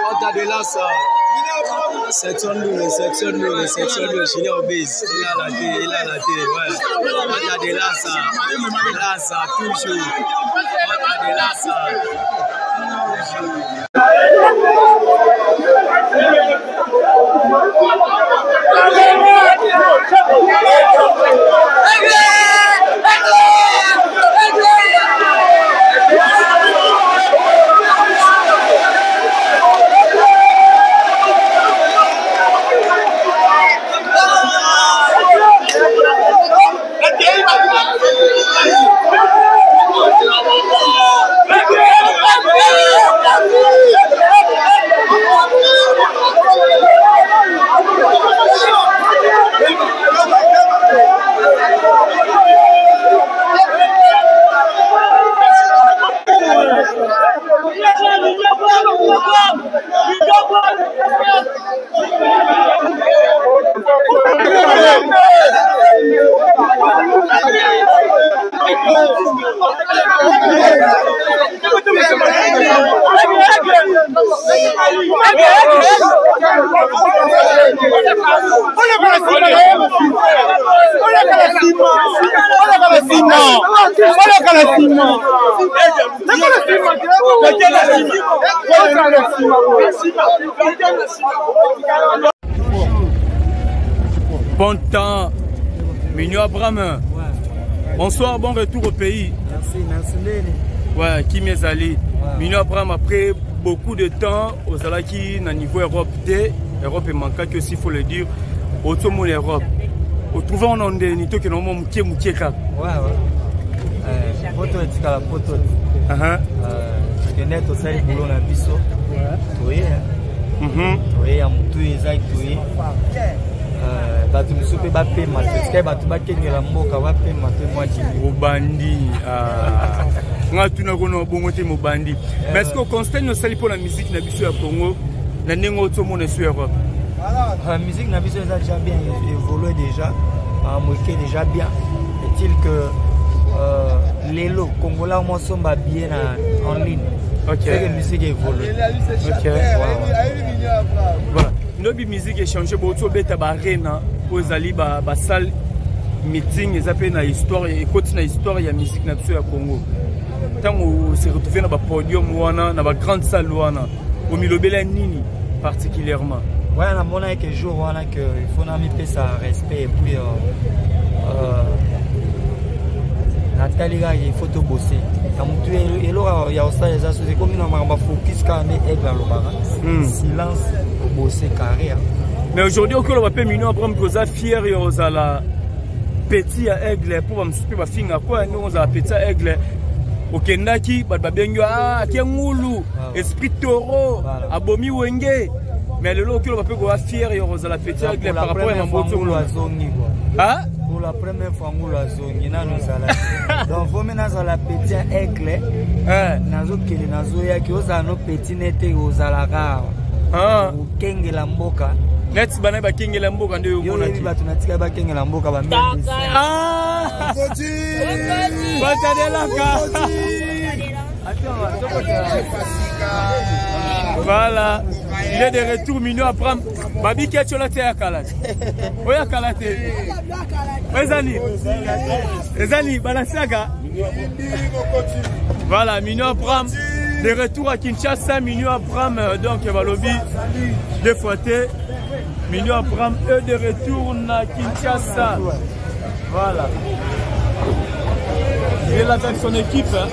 Porta de Lassa. Section 2, Junior Base. Il a la télé, ouais. Porta de Lassa. Lassa, toujours. Porta de Lassa. Bon temps, Mignon Abraham. Ouais. Bonsoir, bon retour au pays. Merci. Ouais, qui m'est allé. Mignon Abraham, après beaucoup de temps, aux Alaki, au niveau Europe D, Europe est manquée que s'il faut le dire, au tout monde Europe. Au trouver en onde, ni to que nous mouké ka. Ouais. Poto est la poto. Que net au sein boulot na biso. Oui. Oui, à mutu ezai tué. Batu musupe ba pema, parce batu ba kengela mboka ba pema te moi jimbi. Obandi nga tuna kono bongo te mobandi. Mais est-ce que constate no sali pour la musique na biso ya Congo na nengo to mona sur Europe? La musique na biso déjà bien évolué déjà, moqué déjà bien. Est-il que les lots congolais moi sont bien en ligne. OK. C'est que musique évolue. OK. Voilà. Nobi musique est changé beaucoup beta ba arena aux ali ba salle meeting ils appellent na histoire et continue histoire ya musique na biso ya Congo. Tant on se retrouver na ba podium wana na ba grande salle wana au milobela nini particulièrement. Ouais, on a mon avec jour wana que il faut na mi payer ça respect et puis Nathalie il faut te bosser. Et là il y a aussi les associés comme on va focus quand même aigle le bara. Silence bosser carré. Mais aujourd'hui on va pas Mignon Abraham que ça fier aux ala petit à aigle pour me super ba finga quoi nous on a petit à aigle au Kendaki ba bengo kiangulu esprit taureau abomi wenge mais le lot que on va pas fier aux ala petit à aigle par rapport à Mamboto ah pour la première fois nous la zone na nous ala donc vous maintenant la petit aigle nazo kele nazo ya ki oza no petit nete ozala ka kengela mboka net bana ba kengela mboka ndio yomona ki bato natika ba kengela mboka ba voilà, il est de retour Mignon Abraham. Babi qui a tué la terre à Kalate. Oya Kalate. Ezani, Balasaga. Voilà, Mignon Abraham. De retour à Kinshasa, Mignon Abraham. Donc, Valobi, deux fois T. Mignon Abraham, eux de retour à Kinshasa. Voilà. Il est là avec son équipe. Hein.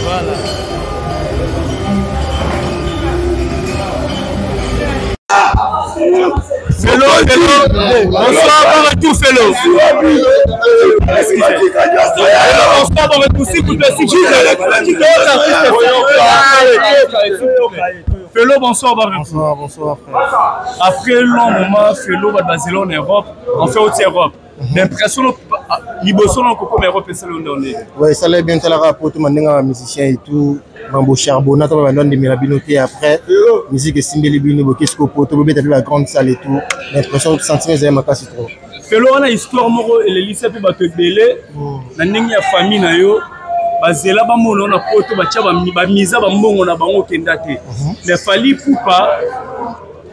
Voilà. Félo, bonsoir, bon retour Félo. Bonsoir, bon retour, s'il vous plaît, Félo, bonsoir, bonsoir frère. Après un long moment, Félo va basé en Europe, on fait aussi Europe. L'impression Liboso en Coco Europe et Salon donné. Ouais, ça l'est bien, ça l'a rapporté maintenant musicien et tout. Mambo Charbonat, on va donner des mirabilités après. Musique et Simbeli Bino, qu'est-ce qu'on peut trouver dans la grande salle et tout. L'impression de sentir les aimes à casser trop. Felo on a histoire moko et le lycée pe bato belé na ndenge ya famille na yo bazela ba mono na poto ba tia ba miza ba mbongo na bango kenda te. Le Fally Ipupa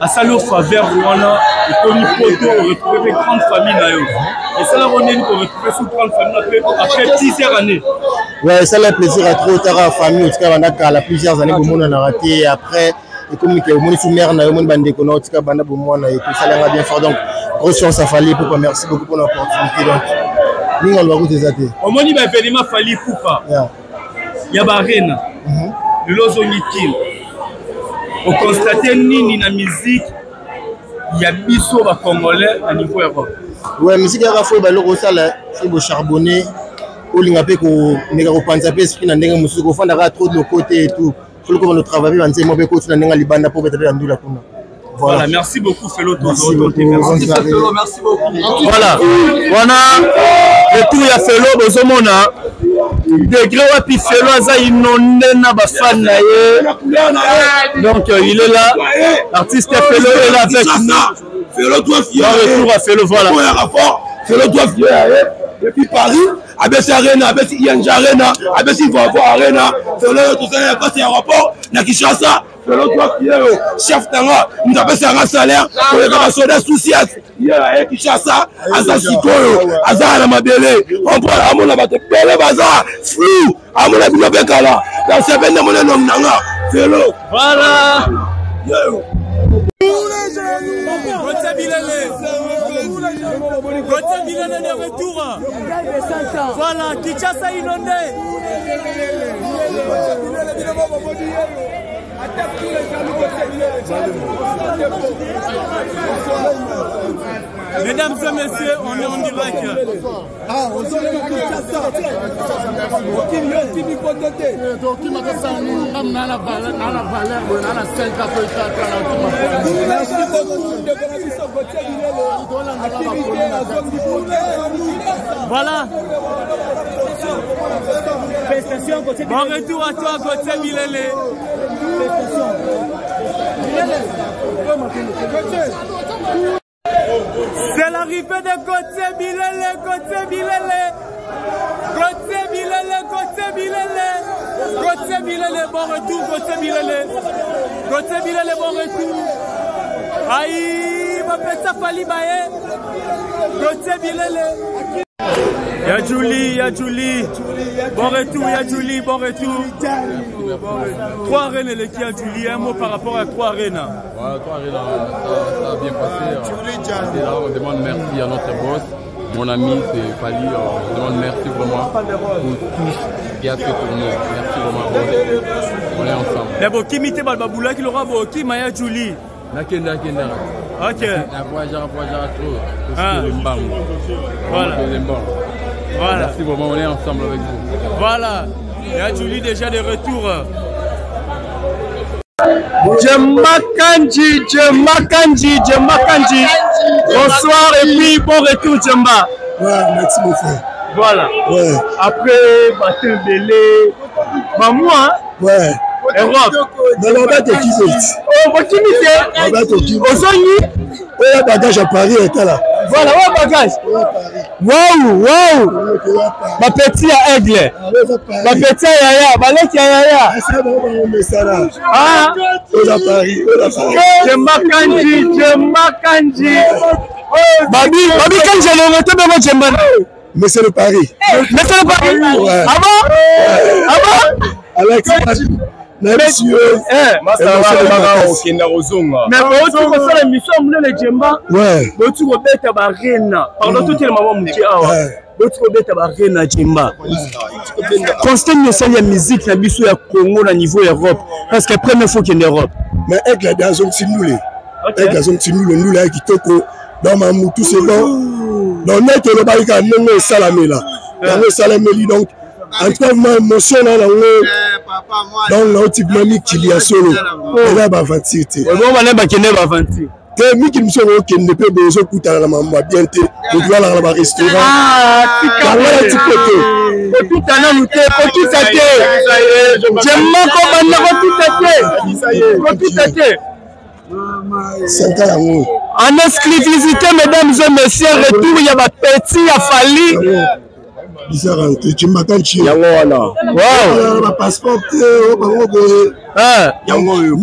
a salo faveur wana et comme poto retrouver une grande famille na yo. Et ça la on est pour retrouver sous grande famille après plusieurs années. Ouais, ça le plaisir à trop tard à famille en tout cas on a plusieurs années que monde on a raté après et comme que mon sous mère na yo mon bande ko na en tout cas banda bo moi na et tout ça l'a bien fort donc grosse chance à Fally Ipupa, merci beaucoup pour l'opportunité donc nous on va vous désater au moins il va événement Fally Ipupa il y a barena le lozongi kill on constate nini na musique il y a biso ba congolais à niveau Europe ouais musique ya fo ba loko sala c'est beau charbonné olinga pe ko neka ko panza pe esprit na ndenge mususu ko fanda ka trop de côté et tout faut que on travaille dans ces mauvais côté na ndenge libanda pour être dans ndula kuna. Voilà, merci beaucoup Felo. Merci beaucoup. Voilà, voilà. Le tour ya Felo bozomona. Degré wapi Felo aza inondé na ba fan na ye. Donc il est là. L'artiste Felo est là avec nous. Felo doit fier. Retour à Felo, voilà. Felo doit fier. Depuis Paris, ABC Arena, ABC ING Arena, ABC Vavo Arena, Felo tout ça il passe un rapport na Kinshasa. Felo doit fier. Chef tanga, nous appelle un salaire pour les camarades soucis. Il y a Kinshasa, Asa Sikoyo, Asa na Mabele. On prend à mon abatte Bele Bazar, flou, à mon abino Bekala. Dans ce ben de mon nom nanga. Felo. Voilà. Côté Bilele de retour. Voilà, Kinshasa inondé. Mesdames et messieurs, on est en direct. Ah, on se lève à Kinshasa. Voilà. Bon retour à toi, Gauthier Bilele. C'est l'arrivée de Gauthier Bilele, Gauthier Bilele. Gauthier Bilele, Gauthier Bilele. Gauthier Bilele, bon retour, Gauthier Bilele. Gauthier Bilele, bon retour. Aïe, ma petite Fally Baye. Gauthier Bilele. Y'a Julie, y'a Julie. Bon retour, y'a Julie, bon retour. 3 arènes et qui a Julie, un mot par rapport à 3 arènes. Ouais, 3 arènes, ça a bien passé. Et là, on demande merci à notre boss, mon ami, c'est Fally. On demande merci vraiment pour tous qui a fait tourner. Merci vraiment, boss. On est ensemble. Mais bon, qui m'était Balbaboula, qui l'aura beau, qui m'a Julie. Nakenda. Ok. Voyage trop. C'est le mbang. Voilà. Voilà. Merci vraiment, on est ensemble avec vous. Voilà. Il y a Julie déjà de retour. Djemba Kanji. Bonsoir et puis bon retour Djemba. Ouais, merci mon frère. Voilà. Ouais. Après, Batin Belé. Moi, ouais. Europe. Mais on va te quitter. Oh, votre timide. On va te quitter. Au Sony. On a bagage à Paris et là. Voilà, ouais, bagage. Waouh. Ma petite à Aigle. Ma petite à Yaya. Balek à Yaya. Ah. On a Paris. Djemba Kanji. Babi, quand j'ai le retour de votre Djemba. Mais c'est le Paris. Mais c'est le Paris. Ouais. Ah bon? Alex, monsieur. Mais tu vois la mission de Djemba. Ouais. Tu vois bête à Arena. Pardon, tout le monde me dit tu vois bête à Arena Djemba. Constant nous sommes la musique la biso ya Congo au niveau Europe parce que première fois qu'il est en Europe. Mais avec la dans un simulé. Avec la zone simulé nous là qui toko dans ma moutou c'est bon. Dans net le bail quand même salamé là. Dans salamé donc en tout cas ma émotion là dans l'autre mamie qui y a solo. Et là ba vanité. On va aller kene ba vanité. Que mi qui me sont OK ne peut besoin coûter la maman bien té. Donc là là ba restaurant. Ah, tu peux tout à nous tout ça j'aime comment on tout ça tout ça 5 ans yango. En exclusivité, mesdames et messieurs, retour, il y a ma petit à Fali. Ils sont rentrés, tu m'attends, tu es. Wow. Ma passeport,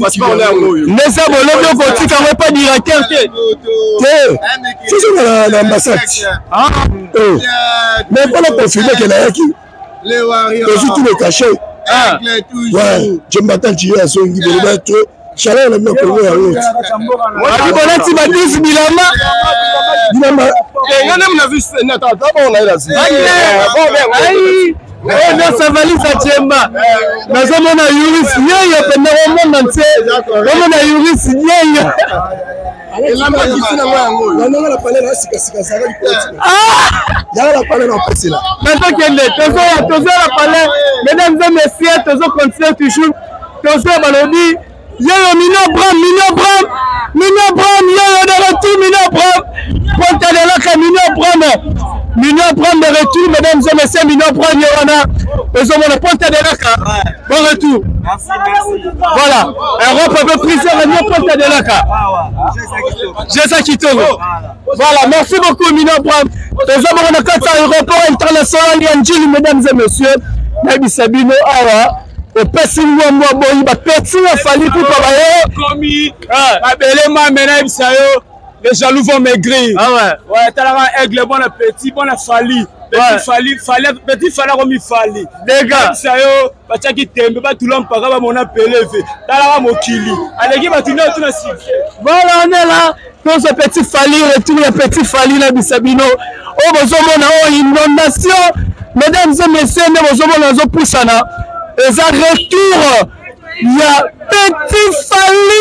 passeport, mais ça, vous l'avez côté, quand même pas directeur. C'est ça l'ambassade. Mais pas la confirmer qu'elle a qui. Les warriors. Et surtout le cachet. Ouais, tu m'attends, tu es à son guide de mettre. Chaleur, le mec, on va à l'autre. Tu vas tous Bilama. Bilama. On a vu Nathan, on a là. Non, ça valise à Tchemba. Mais on a Yuris, il y a pendant un monde entier. On a Yuris, il y a. Et là, on a parlé là, c'est que ça va lui continuer. Il y a la parole en passé là. Maintenant qu'il est, toujours la parole, mesdames et messieurs, toujours continuer toujours. Toujours Balobi. Yo, Mino Bram, yo, de retour, Mino Bram. Ponta de Laka, Mino Bram de retour, mesdames et messieurs, Mino Bram, Yorana. Nous avons le Ponta de Laka. Bon retour. Merci. Voilà. Europe avait pris ça, Ponta de Laka. Jessa Kitoko. Voilà, merci beaucoup, Mino Bram. Nous avons le aéroport international, Yanjili, mesdames et messieurs. Nabi Sabino, Awa. Le petit les jaloux vont maigrir. Ah ouais. Ouais, t'as la aigle, bon appétit, bon fali. Petit fali comme il fali. Les gars, ça y est, bah tu qui t'aime, bah tout l'homme par rapport à mon appelé. T'as la mokili. Allez, qui va tu n'as tout la cible. Voilà, on est là. Dans ce petit fali, retour le petit fali là, Bisabino. Oh, vous avez une inondation. Mesdames et messieurs, nous avons un poussana. Et ça retour, il y a petit Fali.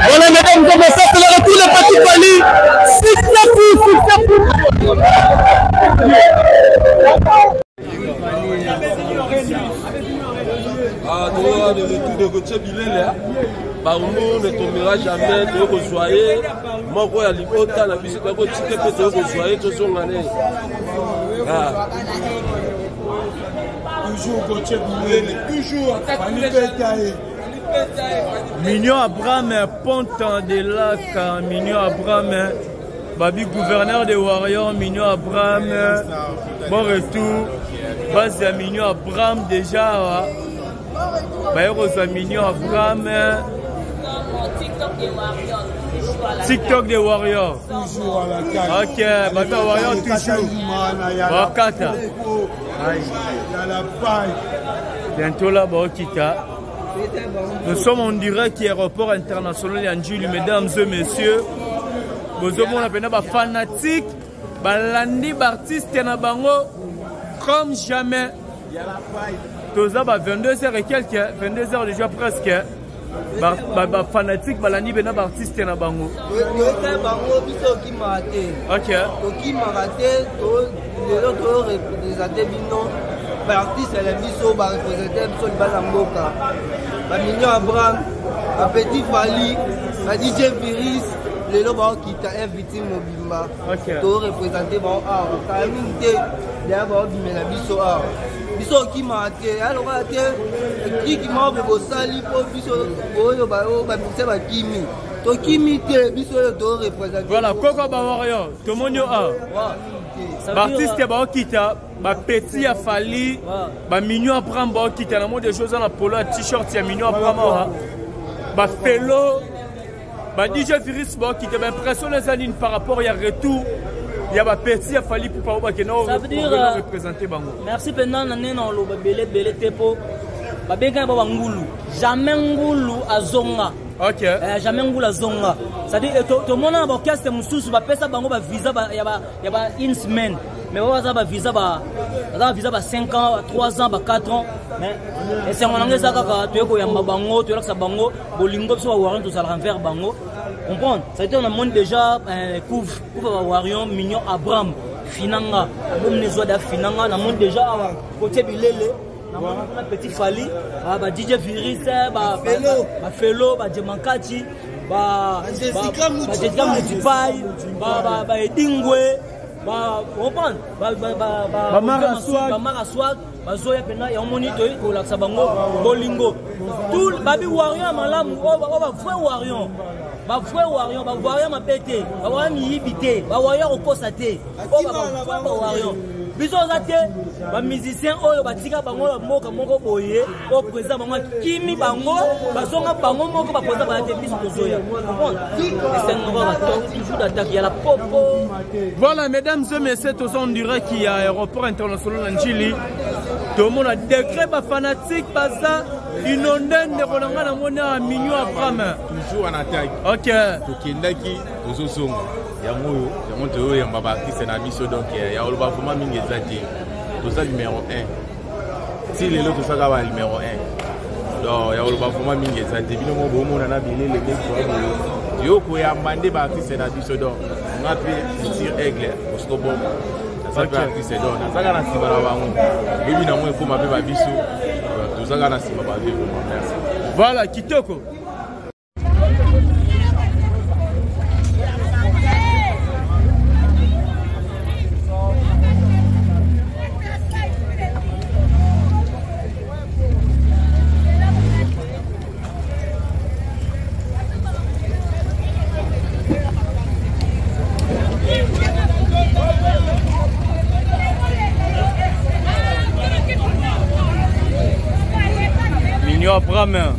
Voilà, mesdames, comme ça, c'est le retour de petit Fali. De retour de Gauthier Bilele, Barumou ne tombera jamais, de rejoyer. Moi, je vais à la visite, je vais te rejoyer, toujours l'année. Toujours Gauthier Bilele, toujours. Mignon Abraham, Ponta de Laka, Mignon Abraham, Babi gouverneur des Warriors, Mignon Abraham, bon retour. Base à Mignon Abraham déjà. Mignon Abraham. TikTok des Warriors. Toujours à la carte. Ok, Bata Warrior toujours. Bakata. Il y a la paille. Bientôt là, Bakita. Nous sommes en direct aéroport international Yanjili, mesdames et messieurs. Nous avons appelé des fanatiques, balandi artistes comme jamais. Tous à 22h et quelques, 22h déjà presque. Fanatique, balandi bena artiste na bango. Ok. Artiste à la biso va représenter sur le Balamboka. Mignon Abraham, petit Fali, DJ Viris, les lobes qui t'a invité Mobimba. Pour représenter mon art. T'as invité d'abord la biso art. Biso qui m'a été, alors qui m'a beau sali pour biso, Kimi. To Kimi, biso doit représenter. Voilà, Coco Bawario, tout le monde a. Artiste Baokita, petit a Fali, Mignon Abraham Baokita, la mode des choses dans la polo, t-shirt, il y a Mignon Abraham, Fellow, DJ Viris Baokita, impression les années par rapport à retour. Il y a petit a Fali pour pas que nous représenter Bango. Merci pendant l'année dans le belé tepo. babenga ba ngulu jamais ngulu azonga. OK. Jamais ngulu azonga. C'est-à-dire to mona ba orchestre mususu ba pesa bango ba visa ba ya ba une semaine. Mais on va visa ba 5 ans, 3 ans, 4 ans. Mais et c'est on engage ça kaka to ko yamba bango, to laksa bango, bolingo so waron to sala renvers bango. Comprendre? Ça veut dire on a monté déjà couvre warion mignon Abraham Finanga. Bon les oies Finanga, on a monté déjà côté Bilele. On a petit Fali, ba DJ Viris, ba Felo, ba Djemankati, ba Jessica Mutipai, ba Edingwe. On prend Maraswag, Bazoya Pena, et on monite pour la Sabango, Bolingo. Tout le baby warrior, malam, on va voir warrior. Va voir warrior, va warrior m'a pété, va warrior m'y va warrior au constaté. On va voir warrior. Bisous à terre, les musiciens, oh, batika bango, moka moko boye, au présent bango, kimi bango, basonga bango moko, ba présent ba tebis tozoya. C'est un nouveau toujours d'attaque, il y a la popo. Voilà, mesdames et messieurs, tous on dirait qu'il y a aéroport international en Chili. Tout le monde a décret, ba fanatique, pas ça. Inondé de Rolanga na mona à Mignon Abraham. Toujours en attaque. OK. Tokendaki tozosonga. Yango to ya baba Christ na biso donc ya oloba vraiment mingi ezati. Toza numéro 1. Si les autres ça va numéro 1. Donc ya oloba vraiment mingi ezati. Bino mo bomona na bilé les mecs so yo ko ya mbande ba Christ na biso donc. On a pu sur aigle au scopo. Ça va Christ donc. Ça ga na sibara bango. Bibi na mo ko mabe ba biso. Voilà, Kitoko. Abraham.